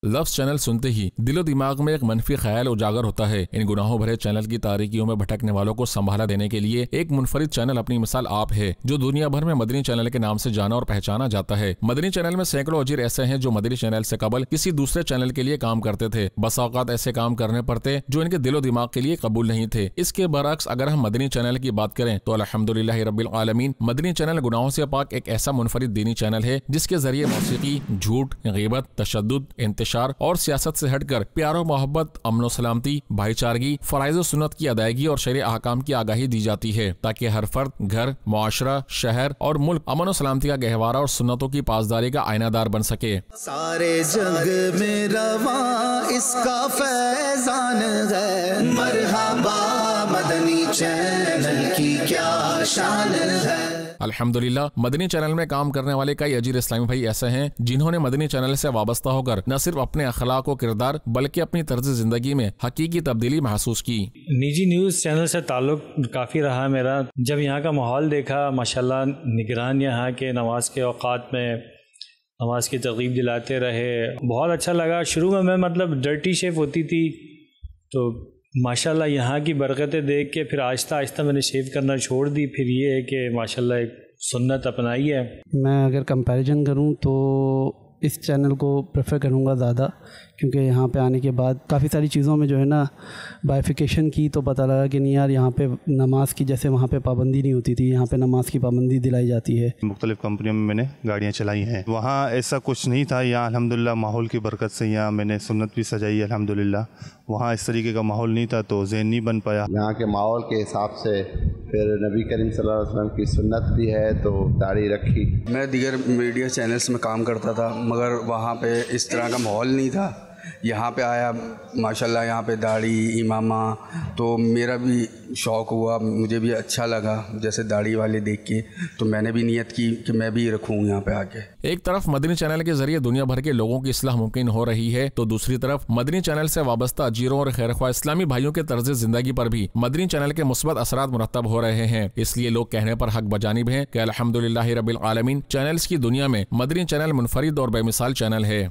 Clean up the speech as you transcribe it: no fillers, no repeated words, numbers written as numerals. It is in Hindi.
लफ्ज़ चैनल सुनते ही दिलो दिमाग में एक मनफी ख्याल उजागर होता है। इन गुनाहों भरे चैनल की तारीकियों में भटकने वालों को संभाला देने के लिए एक मुनफरिद चैनल अपनी मिसाल आप है, जो दुनिया भर में मदनी चैनल के नाम से जाना और पहचाना जाता है। मदनी चैनल में सैकड़ों अजीर ऐसे हैं जो मदनी चैनल से कबल किसी दूसरे चैनल के लिए काम करते थे। बस औकात ऐसे काम करने पड़ते जो इनके दिलो दिमाग के लिए कबूल नहीं थे। इसके बरअक्स अगर हम मदनी चैनल की बात करें तो अल्हम्दुलिल्लाह रब्बिल आलमीन, मदनी चैनल गुनाहों से पाक एक ऐसा मुनफरिद दीनी चैनल है जिसके जरिए मौसीकी, झूठ, ग़ीबत, तशद्दुद, इंतशार और सियासत से हटकर प्यारो, मोहब्बत, अमनो सलामती, भाईचारगी, फराइज़ व सुन्नत की अदायगी और शरीय अहकाम की आगाही दी जाती है, ताकि हर फर्द, घर, मुआशरा, शहर और मुल्क अमन व सलामती का गहवारा और सुन्नतों की पासदारी का आईनादार बन सके। सारे जग में रवा इसका फैजान है, मरहबा मदनी चैनल की क्या शान है। अल्हम्दुलिल्लाह, मदनी चैनल में काम करने वाले कई अजीर इस्लामी भाई ऐसे हैं जिन्होंने मदनी चैनल से वाबस्ता होकर न सिर्फ अपने अखलाक व किरदार बल्कि अपनी तर्ज जिंदगी में हकीकी तब्दीली महसूस की। निजी न्यूज़ चैनल से ताल्लुक काफ़ी रहा मेरा। जब यहाँ का माहौल देखा, माशाल्लाह निगरान यहाँ के नमाज के औकात में नमाज की तरगीब दिलाते रहे, बहुत अच्छा लगा। शुरू में मैं डर्टी शेव होती थी, तो माशाल्लाह यहाँ की बरकतें देख के फिर आहिस्ता आहिस्ता मैंने शेव करना छोड़ दी। फिर ये है कि माशाल्लाह एक सुन्नत अपनाई है। मैं अगर कंपैरिजन करूँ तो इस चैनल को प्रेफर करूँगा ज़्यादा, क्योंकि यहाँ पे आने के बाद काफ़ी सारी चीज़ों में जो है ना बाइफिकेशन की, तो पता लगा कि नहीं यार, यहाँ पे नमाज की जैसे वहाँ पे पाबंदी नहीं होती थी, यहाँ पे नमाज की पाबंदी दिलाई जाती है। मुख्तलिफ़ कंपनियों में मैंने गाड़ियाँ चलाई हैं, वहाँ ऐसा कुछ नहीं था। यहाँ अल्हम्दुलिल्लाह माहौल की बरकत से यहाँ मैंने सुन्नत भी सजाई है अल्हम्दुलिल्लाह। वहाँ इस तरीके का माहौल नहीं था तो ज़हन नहीं बन पाया। यहाँ के माहौल के हिसाब से फिर नबी करीम सल्लल्लाहु अलैहि वसल्लम की सुन्नत भी है तो दाढ़ी रखी। मैं दीगर मीडिया चैनल्स में काम करता था, मगर वहाँ पे इस तरह का माहौल नहीं था। यहाँ पे आया माशाल्लाह, यहाँ पे दाढ़ी, इमामा, तो मेरा भी शौक़ हुआ, मुझे भी अच्छा लगा जैसे दाढ़ी वाले देख के, तो मैंने भी नियत की कि मैं भी रखूँ यहाँ पे आके। एक तरफ मदनी चैनल के जरिए दुनिया भर के लोगों की इस्लाह मुमकिन हो रही है, तो दूसरी तरफ मदनी चैनल से वाबस्ता अजीरों और खैरख्वाह इस्लामी भाइयों के तर्ज जिंदगी पर भी मदनी चैनल के मुस्बत असरात मुरतब हो रहे हैं। इसलिए लोग कहने पर हक बजानिब हैं कि अल्हम्दुलिल्लाह रब्बिल आलमीन, चैनल्स की दुनिया में मदनी चैनल मुनफरिद और बेमिसाल चैनल है।